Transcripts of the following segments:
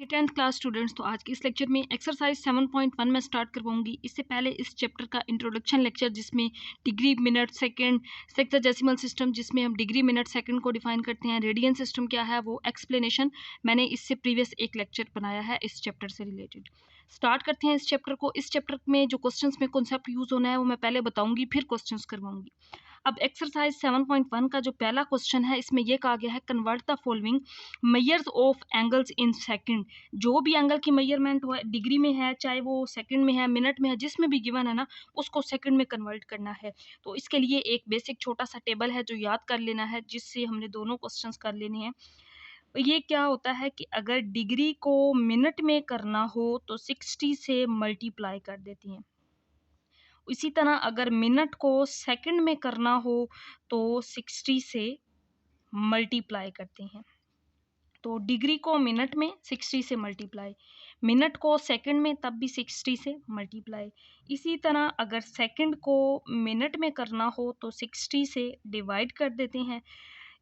Tenth class students, तो आज के इस लेक्चर में एक्सरसाइज 7.1 में स्टार्ट करवाऊंगी। इससे पहले इस चैप्टर का इंट्रोडक्शन लेक्चर जिसमें degree minute second sexagesimal system जिसमें हम डिग्री मिनट सेकंड को डिफाइन करते हैं, रेडियन सिस्टम क्या है वो एक्सप्लेनेशन मैंने इससे प्रीवियस एक लेक्चर बनाया है इस चैप्टर से रिलेटेड। स्टार्ट करते हैं इस चैप्टर को। इस चैप्टर में जो क्वेश्चंस में कॉन्सेप्ट यूज होना है वो मैं पहले बताऊंगी, फिर क्वेश्चंस करवाऊंगी। अब एक्सरसाइज 7.1 का जो पहला क्वेश्चन है इसमें यह कहा गया है convert the following measures of angles in second. जो भी एंगल की मेजरमेंट हो, डिग्री में है चाहे वो सेकंड में है, मिनट में है, जिसमें भी गिवन है ना उसको सेकंड में कन्वर्ट करना है। तो इसके लिए एक बेसिक छोटा सा टेबल है जो याद कर लेना है, जिससे हमने दोनों क्वेश्चंस कर लेने हैं। ये क्या होता है कि अगर डिग्री को मिनट में करना हो तो 60 से मल्टीप्लाई कर देती हैं। इसी तरह अगर मिनट को सेकंड में करना हो तो 60 से मल्टीप्लाई करते हैं। तो डिग्री को मिनट में 60 से मल्टीप्लाई, मिनट को सेकंड में तब भी 60 से मल्टीप्लाई। इसी तरह अगर सेकंड को मिनट में करना हो तो 60 से डिवाइड कर देते हैं।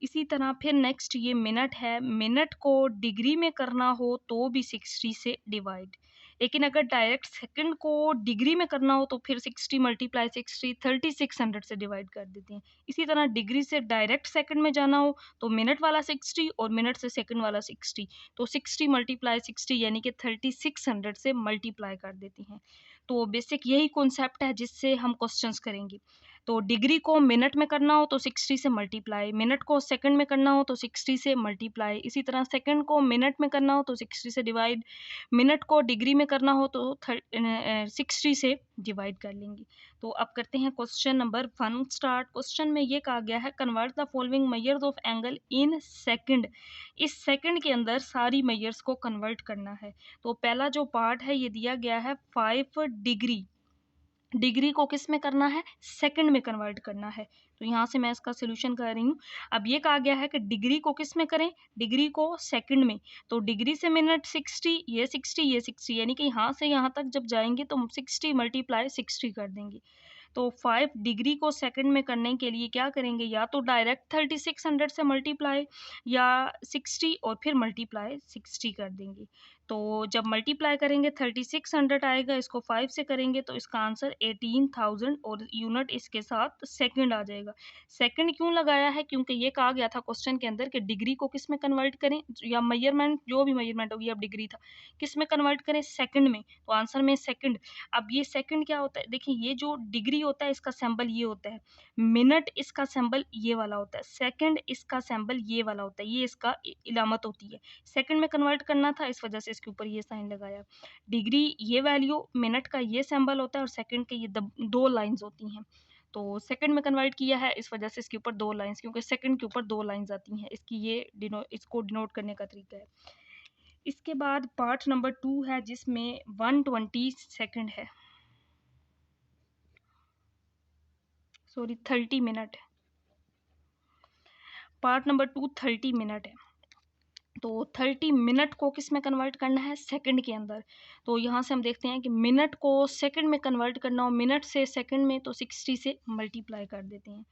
इसी तरह फिर नेक्स्ट ये मिनट है, मिनट को डिग्री में करना हो तो भी 60 से डिवाइड। लेकिन अगर डायरेक्ट सेकंड को डिग्री में करना हो तो फिर 60 मल्टीप्लाई 60 3600 से डिवाइड कर देते हैं। इसी तरह डिग्री से डायरेक्ट सेकंड में जाना हो तो मिनट वाला 60 और मिनट से सेकंड वाला 60, तो 60 मल्टीप्लाई 60 यानी कि 3600 से मल्टीप्लाई कर देती हैं। तो बेसिक यही कॉन्सेप्ट है जिससे हम क्वेश्चंस करेंगे। तो डिग्री को मिनट में करना हो तो 60 से मल्टीप्लाई, मिनट को सेकंड में करना हो तो 60 से मल्टीप्लाई, इसी तरह सेकंड को मिनट में करना हो तो 60 से डिवाइड, मिनट को डिग्री में करना हो तो 60 से डिवाइड कर लेंगे। तो अब करते हैं क्वेश्चन नंबर 1 स्टार्ट। क्वेश्चन में ये कहा गया है convert the following measures of angle in second. इस सेकंड के अंदर सारी मेजर्स को कन्वर्ट करना है। तो पहला जो पार्ट है ये दिया गया है 5 डिग्री। डिग्री को किस में करना है? सेकंड में कन्वर्ट करना है। तो यहाँ से मैं इसका सोल्यूशन कर रही हूँ। अब ये कहा गया है कि डिग्री को किस में करें? डिग्री को सेकंड में। तो डिग्री से मिनट 60, ये 60, ये 60, यानी कि यहाँ से यहाँ तक जब जाएंगे तो 60 मल्टीप्लाई 60 कर देंगे। तो 5 डिग्री को सेकंड में करने के लिए क्या करेंगे? या तो डायरेक्ट 3600 से मल्टीप्लाई या 60 और फिर मल्टीप्लाई 60 कर देंगे। तो जब मल्टीप्लाई करेंगे 3600 आएगा, इसको 5 से करेंगे तो इसका आंसर 18,000 और यूनिट इसके साथ सेकंड आ जाएगा। सेकंड क्यों लगाया है? क्योंकि ये कहा गया था क्वेश्चन के अंदर कि डिग्री को किस में कन्वर्ट करें, या मेजरमेंट जो भी मेजरमेंट होगी, अब डिग्री था, किस में कन्वर्ट करें? सेकंड में। तो आंसर में सेकंड। अब ये सेकंड क्या होता है? देखिए ये जो डिग्री होता है इसका सिंबल ये होता है, मिनट इसका सिंबल ये वाला होता है, सेकंड इसका सिंबल ये वाला होता है, ये इसका इलामत होती है। सेकंड में कन्वर्ट करना था, इस वजह से इसके ऊपर ये साइन लगाया। डिग्री ये वैल्यू, मिनट का ये सिंबल होता है और सेकंड के ये दो लाइंस होती हैं। तो सेकंड में कन्वर्ट किया है, इस वजह से इसके ऊपर दो लाइंस, क्योंकि सेकंड के ऊपर दो लाइंस आती हैं, इसकी ये इसको डिनोट करने का तरीका है। इसके बाद पार्ट नंबर 2 है जिसमें 120 सेकंड है, सॉरी 30 मिनट है। पार्ट नंबर 2 30 मिनट है। तो 30 मिनट को किस में कन्वर्ट करना है? सेकंड के अंदर। तो यहाँ से हम देखते हैं कि मिनट को सेकंड में कन्वर्ट करना हो, मिनट से सेकंड में, तो 60 से मल्टीप्लाई कर देते हैं।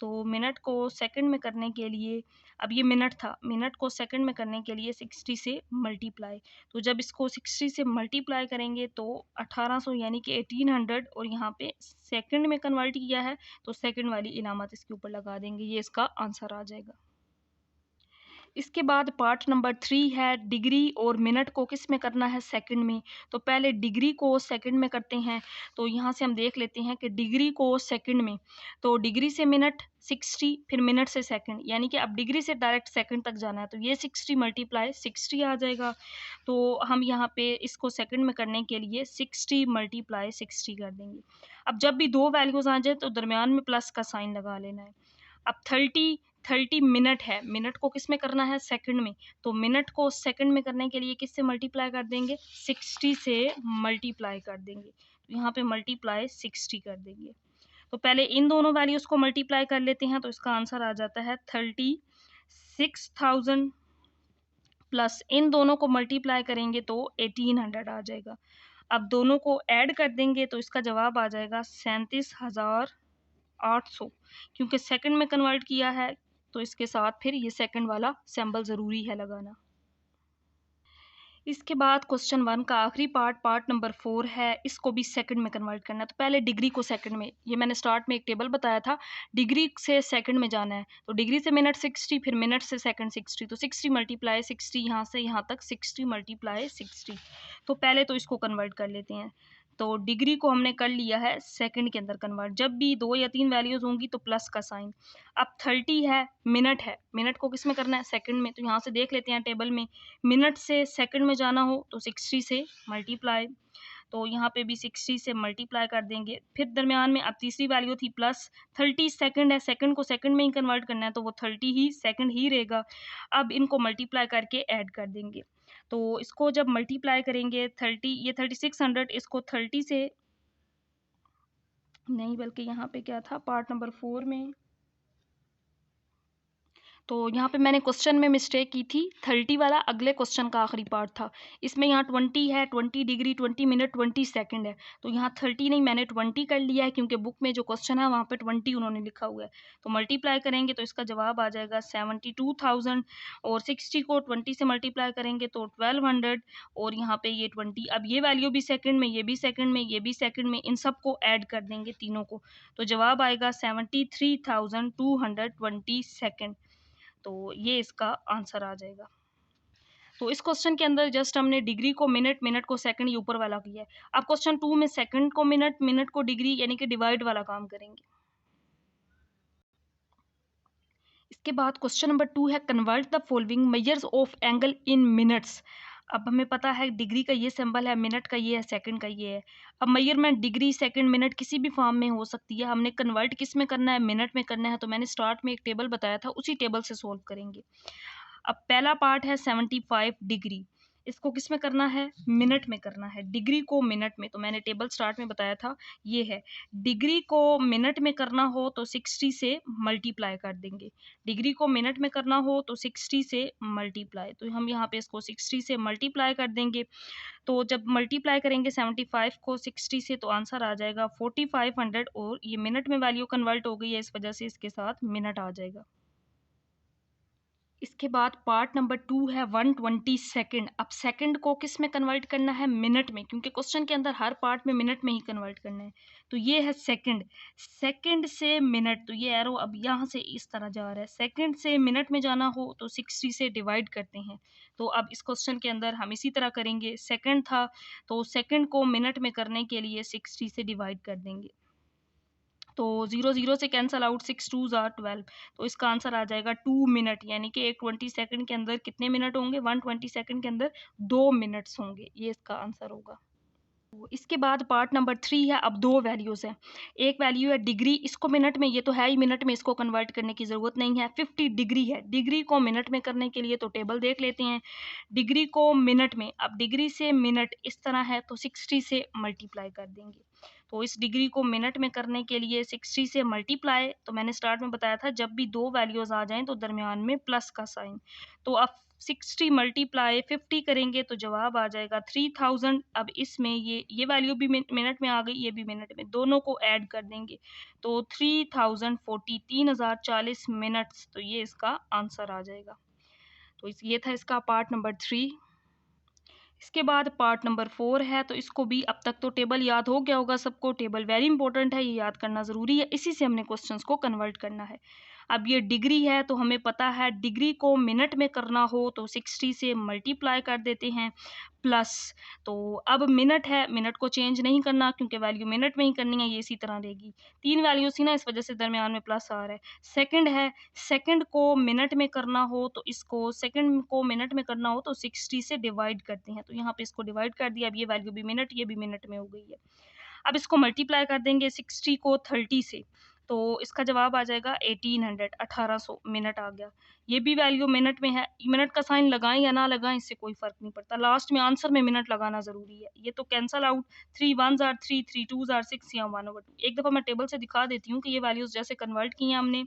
तो मिनट को सेकंड में करने के लिए, अब ये मिनट था, मिनट को सेकंड में करने के लिए 60 से मल्टीप्लाई। तो जब इसको 60 से मल्टीप्लाई करेंगे तो 1800 यानी कि 1800, और यहाँ पे सेकंड में कन्वर्ट किया है तो सेकंड वाली इलामत इसके ऊपर लगा देंगे, ये इसका आंसर आ जाएगा। इसके बाद पार्ट नंबर 3 है डिग्री और मिनट को किस में करना है? सेकंड में। तो पहले डिग्री को सेकंड में करते हैं। तो यहाँ से हम देख लेते हैं कि डिग्री को सेकंड में, तो डिग्री से मिनट 60, फिर मिनट से सेकंड, यानी कि अब डिग्री से डायरेक्ट सेकंड तक जाना है, तो ये 60 मल्टीप्लाई 60 आ जाएगा। तो हम यहाँ पे इसको सेकंड में करने के लिए 60 मल्टीप्लाई 60 कर देंगे। अब जब भी दो वैल्यूज आ जाए तो दरमियान में प्लस का साइन लगा लेना है। अब 30 मिनट है, मिनट को किस में करना है? सेकंड में। तो मिनट को सेकंड में करने के लिए किससे मल्टीप्लाई कर देंगे? 60 से मल्टीप्लाई कर देंगे। तो यहाँ पे मल्टीप्लाई 60 कर देंगे। तो पहले इन दोनों वैल्यूज को मल्टीप्लाई कर लेते हैं, तो इसका आंसर आ जाता है 36,000 प्लस इन दोनों को मल्टीप्लाई करेंगे तो 1800 आ जाएगा। अब दोनों को ऐड कर देंगे तो इसका जवाब आ जाएगा 37,800। क्योंकि सेकंड में कन्वर्ट किया है तो इसके साथ फिर ये सेकंड वाला सिंबल ज़रूरी है लगाना। इसके बाद क्वेश्चन 1 का आखिरी पार्ट नंबर 4 है, इसको भी सेकंड में कन्वर्ट करना है। तो पहले डिग्री को सेकंड में, ये मैंने स्टार्ट में एक टेबल बताया था, डिग्री से सेकंड में जाना है। तो डिग्री से मिनट 60, फिर मिनट से सेकंड 60, तो 60 मल्टीप्लाई 60, यहाँ से यहाँ तक 60 मल्टीप्लाई 60। तो पहले तो इसको कन्वर्ट कर लेते हैं। तो डिग्री को हमने कर लिया है सेकंड के अंदर कन्वर्ट। जब भी 2 या 3 वैल्यूज़ होंगी तो प्लस का साइन। अब 30 है, मिनट को किस में करना है? सेकंड में। तो यहाँ से देख लेते हैं टेबल में, मिनट से सेकंड में जाना हो तो 60 से मल्टीप्लाई, तो यहाँ पे भी 60 से मल्टीप्लाई कर देंगे। फिर दरमियान में अब तीसरी वैल्यू थी प्लस, 30 सेकंड है, सेकंड को सेकंड में ही कन्वर्ट करना है, तो वो 30 ही सेकंड ही रहेगा। अब इनको मल्टीप्लाई करके ऐड कर देंगे। तो इसको जब मल्टीप्लाई करेंगे 30, ये 3600, इसको 30 से नहीं, बल्कि यहाँ पे क्या था पार्ट नंबर 4 में, तो यहाँ पे मैंने क्वेश्चन में मिस्टेक की थी। 30 वाला अगले क्वेश्चन का आखिरी पार्ट था। इसमें यहाँ 20 है, 20 डिग्री, 20 मिनट, 20 सेकंड है। तो यहाँ 30 नहीं, मैंने 20 कर लिया है, क्योंकि बुक में जो क्वेश्चन है वहाँ पे 20 उन्होंने लिखा हुआ है। तो मल्टीप्लाई करेंगे तो इसका जवाब आ जाएगा 72,000, और 60 को 20 से मल्टीप्लाई करेंगे तो 1200, और यहाँ पे ये 20। अब ये वैल्यू भी सेकंड में, ये भी सेकंड में, ये भी सेकंड में, इन सबको ऐड कर देंगे तीनों को, तो जवाब आएगा 73,220 सेकंड। तो ये इसका आंसर आ जाएगा। तो इस क्वेश्चन के अंदर जस्ट हमने डिग्री को मिनट, मिनट को सेकंड, ये ऊपर वाला किया है। अब क्वेश्चन 2 में सेकंड को मिनट, मिनट को डिग्री, यानी कि डिवाइड वाला काम करेंगे। इसके बाद क्वेश्चन नंबर 2 है, convert the following measures of angle in minutes. अब हमें पता है डिग्री का ये सिंबल है, मिनट का ये है, सेकंड का ये है। अब मेजरमेंट डिग्री, सेकंड, मिनट किसी भी फॉर्म में हो सकती है। हमने कन्वर्ट किस में करना है? मिनट में करना है। तो मैंने स्टार्ट में एक टेबल बताया था, उसी टेबल से सोल्व करेंगे। अब पहला पार्ट है 75 डिग्री, इसको किस में करना है? मिनट में करना है। डिग्री को मिनट में, तो मैंने टेबल स्टार्ट में बताया था, ये है। डिग्री को मिनट में करना हो तो 60 से मल्टीप्लाई कर देंगे। डिग्री को मिनट में करना हो तो 60 से मल्टीप्लाई, तो हम यहाँ पे इसको 60 से मल्टीप्लाई कर देंगे। तो जब मल्टीप्लाई करेंगे 75 को 60 से, तो आंसर आ जाएगा 4500, और ये मिनट में वैल्यू कन्वर्ट हो गई है, इस वजह से इसके साथ मिनट आ जाएगा। इसके बाद पार्ट नंबर 2 है 120 सेकंड। अब सेकंड को किस में कन्वर्ट करना है? मिनट में, क्योंकि क्वेश्चन के अंदर हर पार्ट में मिनट में ही कन्वर्ट करना है। तो ये है सेकंड, सेकंड से मिनट, तो ये एरो अब यहाँ से इस तरह जा रहा है। सेकंड से मिनट में जाना हो तो 60 से डिवाइड करते हैं। तो अब इस क्वेश्चन के अंदर हम इसी तरह करेंगे। सेकंड था, तो सेकंड को मिनट में करने के लिए 60 से डिवाइड कर देंगे। तो 0 0 से कैंसल आउट, 6 2 ज़ार 12, तो इसका आंसर आ जाएगा 2 मिनट, यानी कि एक 20 सेकंड के अंदर कितने मिनट होंगे? 120 सेकंड के अंदर 2 मिनट्स होंगे, ये इसका आंसर होगा। तो इसके बाद पार्ट नंबर 3 है। अब दो वैल्यूज़ हैं। एक वैल्यू है डिग्री, इसको मिनट में, ये तो है ही मिनट में, इसको कन्वर्ट करने की ज़रूरत नहीं है। 50 डिग्री है, डिग्री को मिनट में करने के लिए तो टेबल देख लेते हैं। डिग्री को मिनट में, अब डिग्री से मिनट इस तरह है, तो 60 से मल्टीप्लाई कर देंगे। तो इस डिग्री को मिनट में करने के लिए 60 से मल्टीप्लाई, तो मैंने स्टार्ट में बताया था जब भी दो वैल्यूज़ आ जाएँ तो दरमियान में प्लस का साइन। तो अब 60 मल्टीप्लाई 50 करेंगे तो जवाब आ जाएगा 3000। अब इसमें ये वैल्यू भी मिनट में आ गई, ये भी मिनट में, दोनों को ऐड कर देंगे तो 3040, 3040 मिनट्स, तो ये इसका आंसर आ जाएगा। तो ये था इसका पार्ट नंबर 3। इसके बाद पार्ट नंबर 4 है, तो इसको भी अब तक तो टेबल याद हो गया होगा सबको। टेबल वेरी इंपॉर्टेंट है, ये याद करना ज़रूरी है, इसी से हमने क्वेश्चंस को कन्वर्ट करना है। अब ये डिग्री है, तो हमें पता है डिग्री को मिनट में करना हो तो 60 से मल्टीप्लाई कर देते हैं प्लस। तो अब मिनट है, मिनट को चेंज नहीं करना क्योंकि वैल्यू मिनट में ही करनी है, ये इसी तरह रहेगी। तीन वैल्यूज थी ना, इस वजह से दरमियान में प्लस आ रहा है। सेकंड है, सेकंड को मिनट में करना हो तो इसको, सेकंड को मिनट में करना हो तो 60 से डिवाइड करते हैं, तो यहाँ पे इसको डिवाइड कर दिया। अब ये वैल्यू भी मिनट, ये भी मिनट में हो गई है। अब इसको मल्टीप्लाई कर देंगे 60 को 30 से, तो इसका जवाब आ जाएगा 1800, 1800 मिनट आ गया। ये भी वैल्यू मिनट में है, मिनट का साइन लगाएं या ना लगाएं इससे कोई फ़र्क नहीं पड़ता, लास्ट में आंसर में मिनट लगाना ज़रूरी है। ये तो कैंसल आउट, 3 1 ज़ार 3, 3 2 ज़ार 6 या 1/2। एक दफ़ा मैं टेबल से दिखा देती हूँ कि ये वैल्यूज़ जैसे कन्वर्ट की हैं हमने।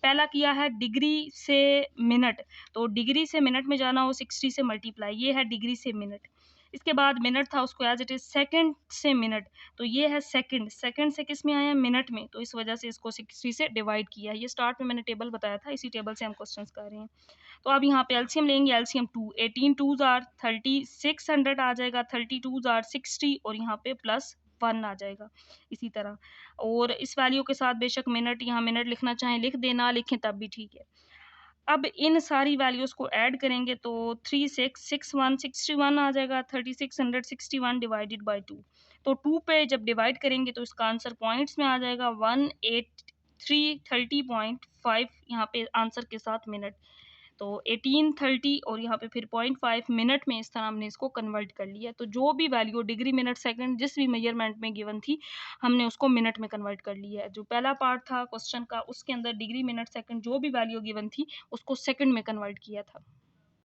पहला किया है डिग्री से मिनट, तो डिग्री से मिनट में जाना हो 60 से मल्टीप्लाई, ये है डिग्री से मिनट। इसके बाद मिनट था, उसको एज इट इज़ सेकंड से मिनट, तो ये है सेकंड, सेकंड से किस में आया? मिनट में, तो इस वजह से इसको 60 से डिवाइड किया है। ये स्टार्ट में मैंने टेबल बताया था, इसी टेबल से हम क्वेश्चंस कर रहे हैं। तो अब यहाँ पे एलसीएम लेंगे, एलसीएम 18 2 जार 3600 आ जाएगा, 32 जार 60 और यहाँ पे +1 आ जाएगा इसी तरह। और इस वैल्यू के साथ बेशक मिनट, यहाँ मिनट लिखना चाहें लिख देना, लिखें तब भी ठीक है। अब इन सारी वैल्यूज़ को ऐड करेंगे तो 366161 आ जाएगा, 3661 डिवाइडेड बाय 2। तो 2 पे जब डिवाइड करेंगे तो इसका आंसर पॉइंट्स में आ जाएगा 18330.5 यहाँ पे आंसर के साथ मिनट। तो 1830 और यहाँ पे फिर 0.5 मिनट में इस तरह हमने इसको कन्वर्ट कर लिया। तो जो भी वैल्यू डिग्री मिनट सेकंड जिस भी मेजरमेंट में गिवन थी हमने उसको मिनट में कन्वर्ट कर लिया है। जो पहला पार्ट था क्वेश्चन का उसके अंदर डिग्री मिनट सेकंड जो भी वैल्यू गिवन थी उसको सेकंड में कन्वर्ट किया था।